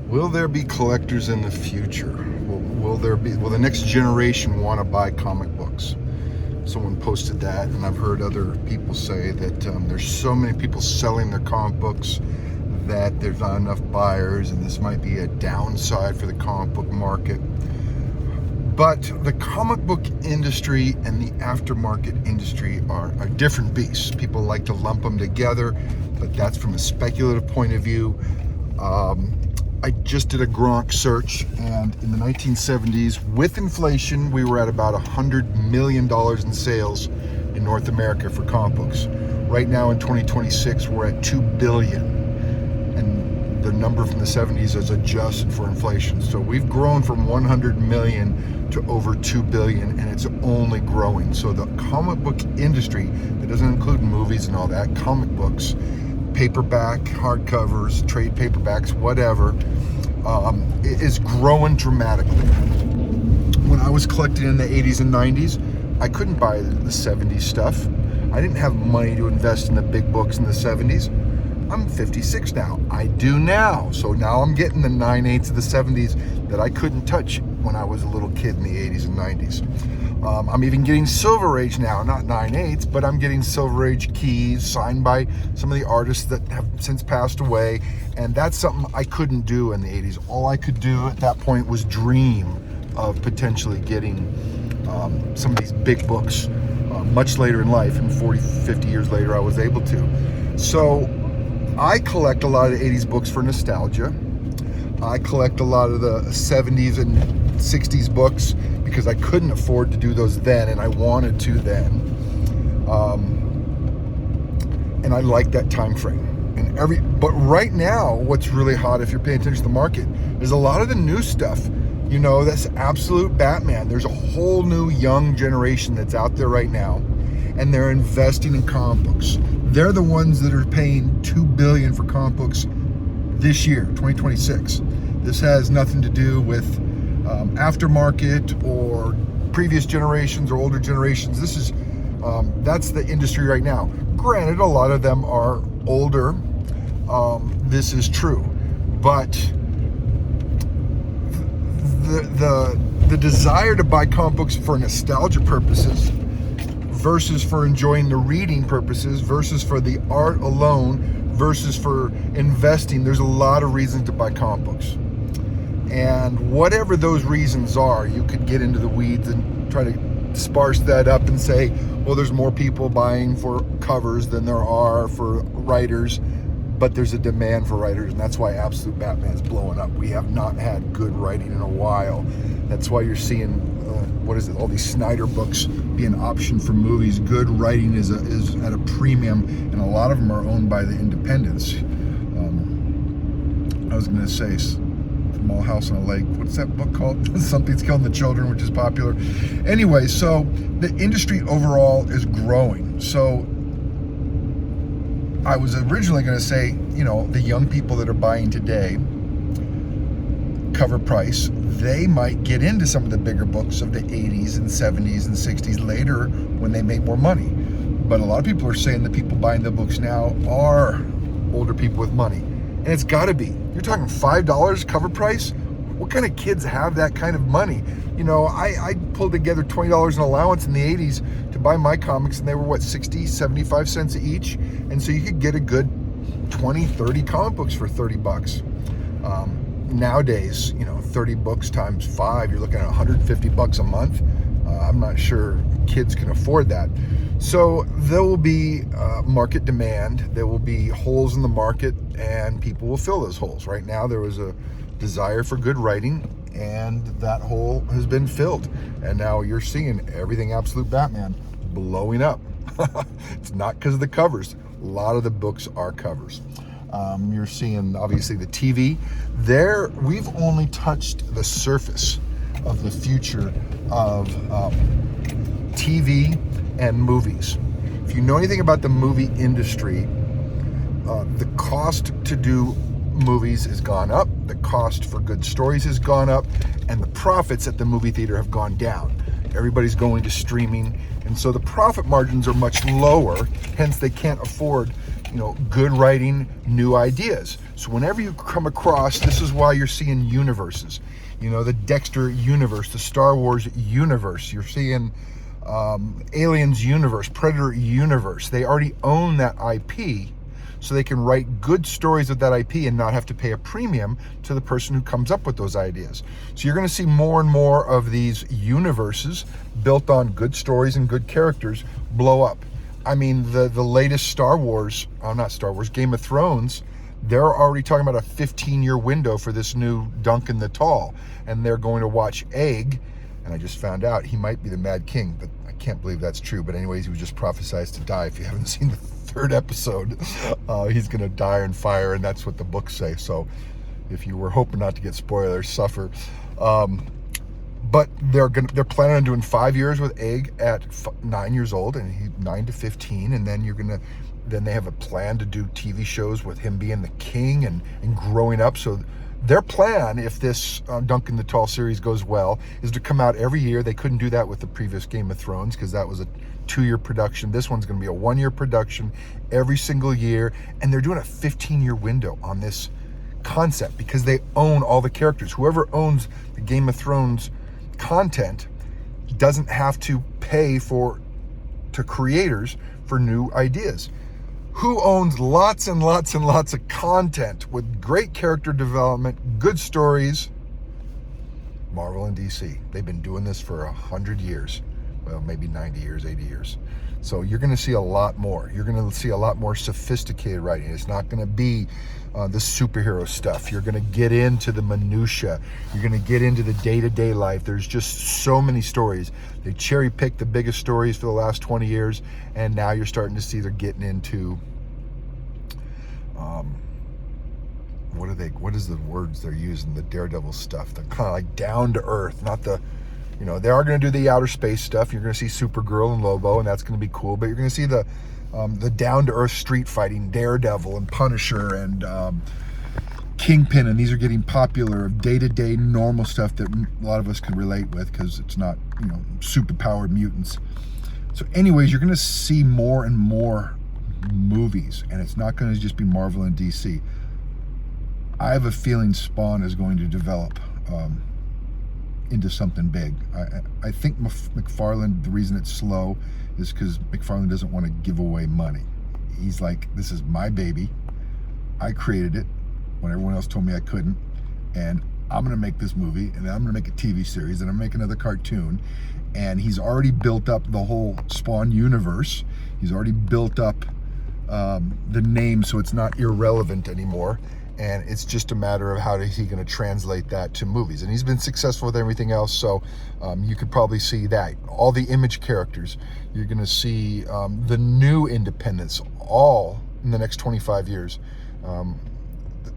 Will there be collectors in the future? Will the next generation want to buy comic books? Someone posted that, and I've heard other people say that there's so many people selling their comic books that there's not enough buyers, and this might be a downside for the comic book market. But the comic book industry and the aftermarket industry are different beasts. People like to lump them together, but that's from a speculative point of view. I just did a Gronk search, and in the 1970s, with inflation, we were at about $100 million in sales in North America for comic books. Right now in 2026, we're at $2 billion. And the number from the 70s is adjusted for inflation. So we've grown from 100 million to over 2 billion, and it's only growing. So the comic book industry, that doesn't include movies and all that, comic books, paperback, hardcovers, trade paperbacks, whatever, is growing dramatically. When I was collecting in the 80s and 90s, I couldn't buy the 70s stuff. I didn't have money to invest in the big books in the 70s. I'm 56 now. I do now. So now I'm getting the 9/8 of the 70s that I couldn't touch when I was a little kid in the 80s and 90s. I'm even getting Silver Age now, not 9/8, but I'm getting Silver Age keys signed by some of the artists that have since passed away, and that's something I couldn't do in the 80s. All I could do at that point was dream of potentially getting some of these big books much later in life, and 40, 50 years later I was able to. So I collect a lot of the 80s books for nostalgia. I collect a lot of the 70s and 60s books because I couldn't afford to do those then, and I wanted to then. And I like that time frame. But right now, what's really hot, if you're paying attention to the market, is a lot of the new stuff. You know, that's absolute Batman. There's a whole new young generation that's out there right now, and they're investing in comic books. They're the ones that are paying $2 billion for comic books this year, 2026. This has nothing to do with aftermarket or previous generations or older generations. This is that's the industry right now. Granted, a lot of them are older. This is true, but the desire to buy comic books for nostalgia purposes versus for enjoying the reading purposes versus for the art alone versus for investing, there's a lot of reasons to buy comic books. And whatever those reasons are, you could get into the weeds and try to sparse that up and say, well, there's more people buying for covers than there are for writers, but there's a demand for writers, and that's why Absolute Batman is blowing up. We have not had good writing in a while. That's why you're seeing, all these Snyder books being optioned for movies. Good writing is at a premium, and a lot of them are owned by the independents. I was going to say, Small House on a Lake. What's that book called? Something's Killing the Children, which is popular. Anyway, so the industry overall is growing. So I was originally going to say, the young people that are buying today, cover price, they might get into some of the bigger books of the 80s and 70s and 60s later when they make more money. But a lot of people are saying the people buying the books now are older people with money. And it's got to be. You're talking $5 cover price? What kind of kids have that kind of money? I pulled together $20 in allowance in the 80s to buy my comics, and they were 60, 75 cents each. And so you could get a good 20, 30 comic books for $30. Nowadays, 30 books times 5, you're looking at $150 a month. I'm not sure kids can afford that. So there will be market demand, there will be holes in the market, and people will fill those holes. Right now there was a desire for good writing, and that hole has been filled. And now you're seeing everything Absolute Batman blowing up. It's not because of the covers. A lot of the books are covers. You're seeing, obviously, the TV. There, we've only touched the surface of the future of TV and movies. If you know anything about the movie industry, the cost to do movies has gone up, the cost for good stories has gone up, and the profits at the movie theater have gone down. Everybody's going to streaming, and so the profit margins are much lower, hence they can't afford good writing, new ideas. So whenever you come across, this is why you're seeing universes. The Dexter universe, the Star Wars universe. You're seeing Aliens universe, Predator universe. They already own that IP, so they can write good stories of that IP and not have to pay a premium to the person who comes up with those ideas. So you're going to see more and more of these universes built on good stories and good characters blow up. I mean, the latest Game of Thrones, they're already talking about a 15-year window for this new Duncan the Tall, and they're going to watch Egg, and I just found out he might be the Mad King, but I can't believe that's true. But anyways, he was just prophesized to die. If you haven't seen the third episode, he's going to die in fire, and that's what the books say. So if you were hoping not to get spoilers, suffer. But they're planning on doing 5 years with Egg at 9 years old, and he's 9 to 15, and then then they have a plan to do TV shows with him being the king and growing up. So their plan, if this Duncan the Tall series goes well, is to come out every year. They couldn't do that with the previous Game of Thrones because that was a 2-year production. This one's going to be a 1-year production every single year, and they're doing a 15-year window on this concept because they own all the characters. Whoever owns the Game of Thrones content doesn't have to pay to creators for new ideas. Who owns lots and lots and lots of content with great character development, good stories? Marvel and DC. They've been doing this for 100 years. Well, maybe 90 years, 80 years. So you're going to see a lot more. You're going to see a lot more sophisticated writing. It's not going to be the superhero stuff. You're going to get into the minutia. You're going to get into the day-to-day life. There's just so many stories. They cherry-picked the biggest stories for the last 20 years, and now you're starting to see they're getting into what is the words they're using, the Daredevil stuff. They're kind of like down to earth, not the they are going to do the outer space stuff. You're going to see Supergirl and Lobo, and that's going to be cool. But you're going to see the down-to-earth street fighting, Daredevil and Punisher and Kingpin, and these are getting popular, day-to-day normal stuff that a lot of us can relate with because it's not, super-powered mutants. So anyways, you're going to see more and more movies, and it's not going to just be Marvel and DC. I have a feeling Spawn is going to develop into something big. I think McFarlane, the reason it's slow is because McFarlane doesn't want to give away money. He's like, this is my baby. I created it when everyone else told me I couldn't, and I'm going to make this movie, and I'm going to make a TV series, and I'm going to make another cartoon. And he's already built up the whole Spawn universe. He's already built up the name, so it's not irrelevant anymore. And it's just a matter of how is he going to translate that to movies. And he's been successful with everything else, so you could probably see that. All the Image characters, you're going to see the new Independents, all in the next 25 years.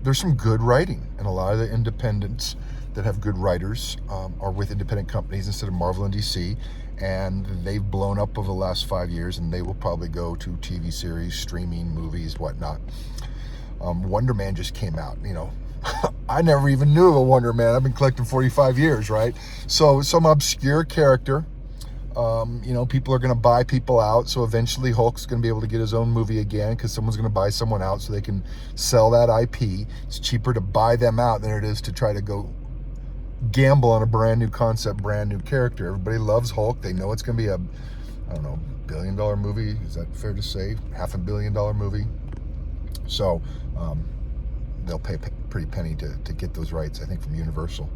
There's some good writing, and a lot of the Independents that have good writers are with independent companies instead of Marvel and DC, and they've blown up over the last 5 years, and they will probably go to TV series, streaming, movies, whatnot. Wonder Man just came out, I never even knew of a Wonder Man. I've been collecting 45 years, right? So some obscure character, people are going to buy people out. So eventually Hulk's going to be able to get his own movie again because someone's going to buy someone out so they can sell that IP. It's cheaper to buy them out than it is to try to go gamble on a brand new concept, brand new character. Everybody loves Hulk. They know it's going to be a, $1 billion movie. Is that fair to say? $500 million movie. So they'll pay a pretty penny to get those rights, I think, from Universal.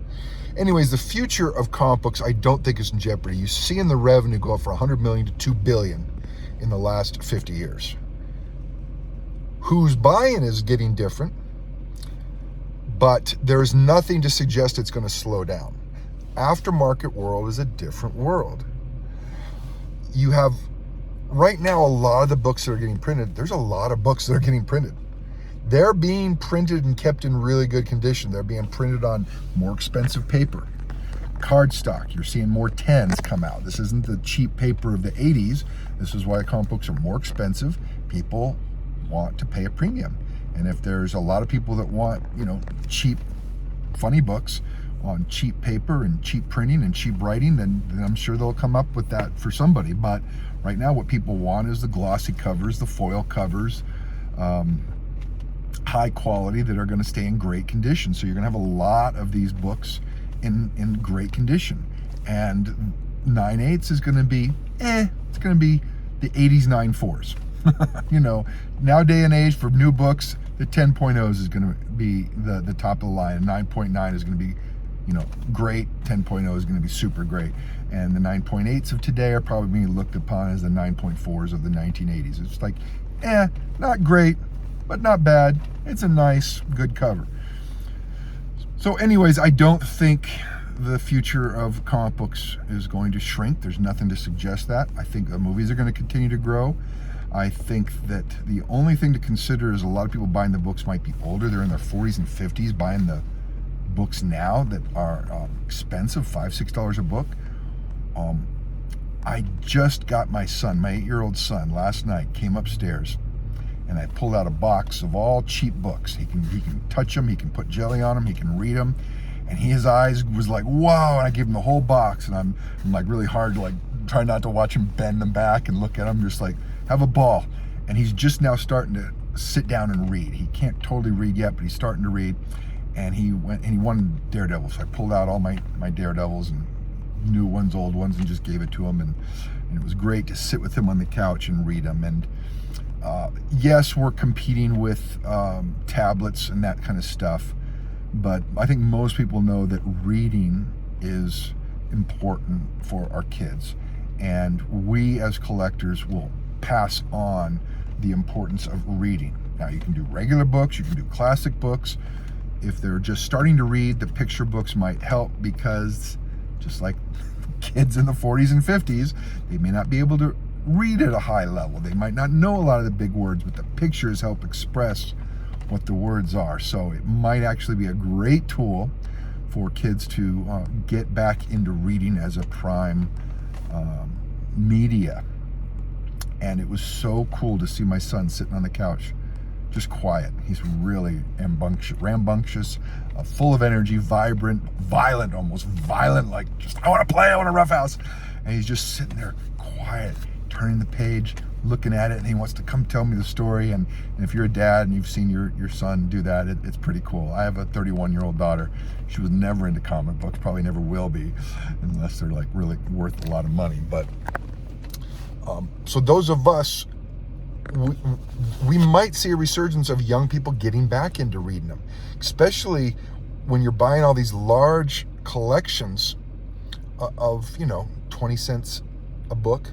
Anyways, the future of comic books, I don't think is in jeopardy. You're seeing the revenue go up from $100 million to $2 billion in the last 50 years. Who's buying is getting different, but there's nothing to suggest it's going to slow down. Aftermarket world is a different world. You have, right now, a lot of the books that are getting printed, there's a lot of books that are getting printed. They're being printed and kept in really good condition. They're being printed on more expensive paper. Cardstock, you're seeing more 10s come out. This isn't the cheap paper of the 80s. This is why comic books are more expensive. People want to pay a premium. And if there's a lot of people that want, cheap, funny books on cheap paper and cheap printing and cheap writing, then I'm sure they'll come up with that for somebody. But right now what people want is the glossy covers, the foil covers, high quality that are going to stay in great condition. So you're going to have a lot of these books in great condition. And 9/8 is going to be, it's going to be the 80s 9/4s. You know, now day and age for new books, the 10.0s is going to be the top of the line. And 9.9 is going to be, you know, great. 10.0 is going to be super great. And the 9.8s of today are probably being looked upon as the 9.4s of the 1980s. It's like, not great, but not bad. It's a nice, good cover. So anyways, I don't think the future of comic books is going to shrink. There's nothing to suggest that. I think the movies are going to continue to grow. I think that the only thing to consider is a lot of people buying the books might be older. They're in their 40s and 50s buying the books now that are expensive, $5, $6 a book. I just got my son, my 8-year-old son, last night, came upstairs, and I pulled out a box of all cheap books. He can touch them, he can put jelly on them, he can read them, and his eyes was like, wow, and I gave him the whole box, and I'm like really hard to like try not to watch him bend them back and look at them, just like, have a ball. And he's just now starting to sit down and read. He can't totally read yet, but he's starting to read. And he won Daredevil. So I pulled out all my Daredevils and new ones, old ones, and just gave it to him. And it was great to sit with him on the couch and read them. And yes, we're competing with tablets and that kind of stuff. But I think most people know that reading is important for our kids. And we as collectors will pass on the importance of reading. Now, you can do regular books, you can do classic books. If they're just starting to read, the picture books might help, because just like kids in the 40s and 50s, they may not be able to read at a high level. They might not know a lot of the big words, but the pictures help express what the words are. So it might actually be a great tool for kids to get back into reading as a prime media. And it was so cool to see my son sitting on the couch, just quiet. He's really rambunctious, full of energy, vibrant, violent, almost violent, like just, I want to play, I want to roughhouse. And he's just sitting there quiet, turning the page, looking at it, and he wants to come tell me the story. And if you're a dad and you've seen your son do that, it's pretty cool. I have a 31-year-old daughter. She was never into comic books, probably never will be, unless they're like really worth a lot of money. But so those of us, we might see a resurgence of young people getting back into reading them, especially when you're buying all these large collections of, 20 cents a book,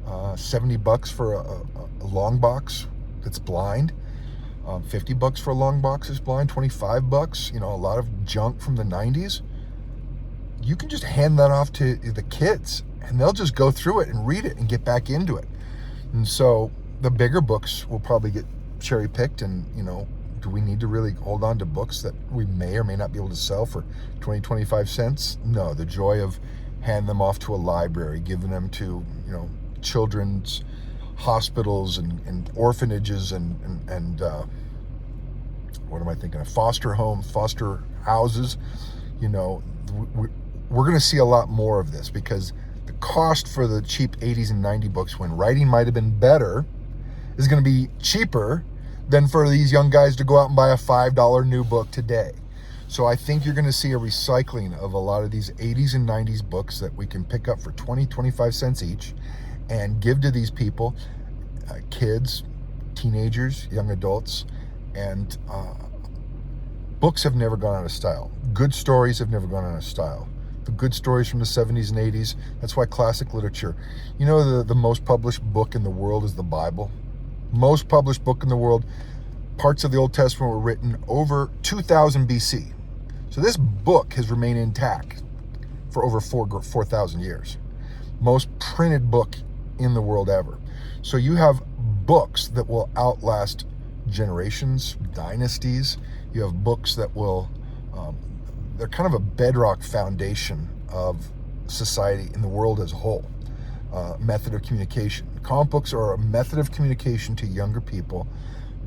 $70 for a long box that's blind, $50 for a long box that's blind, $25, a lot of junk from the 90s. You can just hand that off to the kids, and they'll just go through it and read it and get back into it. And so the bigger books will probably get cherry picked, and do we need to really hold on to books that we may or may not be able to sell for 20, 25 cents? No, the joy of handing them off to a library, giving them to children's hospitals and orphanages and what am I thinking of, foster homes, foster houses. We're going to see a lot more of this, because the cost for the cheap 80s and 90 books, when writing might have been better, is going to be cheaper than for these young guys to go out and buy a $5 new book today. So I think you're going to see a recycling of a lot of these 80s and 90s books that we can pick up for 20, 25 cents each and give to these people, kids, teenagers, young adults. And books have never gone out of style. Good stories have never gone out of style. The good stories from the 70s and 80s, that's why classic literature. The most published book in the world is the Bible. Most published book in the world. Parts of the Old Testament were written over 2000 BC. So this book has remained intact for over 4,000 years. Most printed book in the world ever. So you have books that will outlast generations, dynasties. You have books that will, they're kind of a bedrock foundation of society in the world as a whole. Method of communication. Comic books are a method of communication to younger people.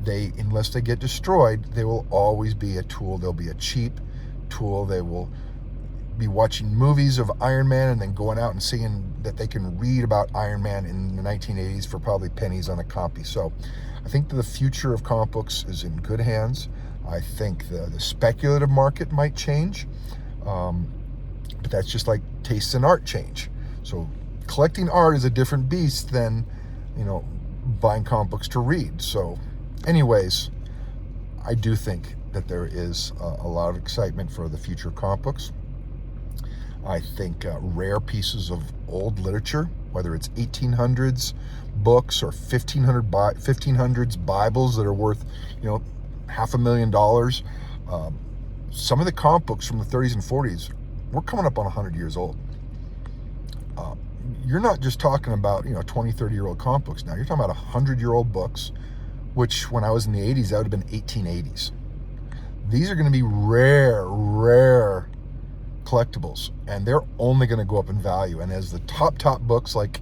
Unless they get destroyed, they will always be a tool. They'll be a cheap tool. They will be watching movies of Iron Man and then going out and seeing that they can read about Iron Man in the 1980s for probably pennies on a copy. So I think that the future of comic books is in good hands. I think the speculative market might change, but that's just like tastes in art change. So collecting art is a different beast than, buying comic books to read. So anyways, I do think that there is a lot of excitement for the future of comic books. I think rare pieces of old literature, whether it's 1800s books or 1500s Bibles that are worth, $500,000. Some of the comic books from the 30s and 40s, we're coming up on 100 years old. You're not just talking about, 20, 30-year-old comic books now. You're talking about 100-year-old books, which when I was in the 80s, that would have been 1880s. These are going to be rare collectibles, and they're only going to go up in value. And as the top books like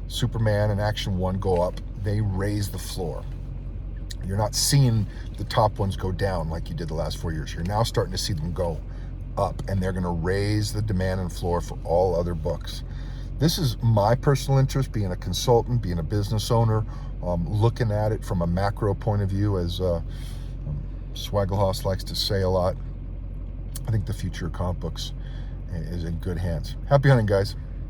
Superman and Action 1 go up, they raise the floor. You're not seeing the top ones go down like you did the last 4 years. You're now starting to see them go up, and they're going to raise the demand and floor for all other books. This is my personal interest, being a consultant, being a business owner, looking at it from a macro point of view, as Swagelhouse likes to say a lot. I think the future of comic books is in good hands. Happy hunting, guys.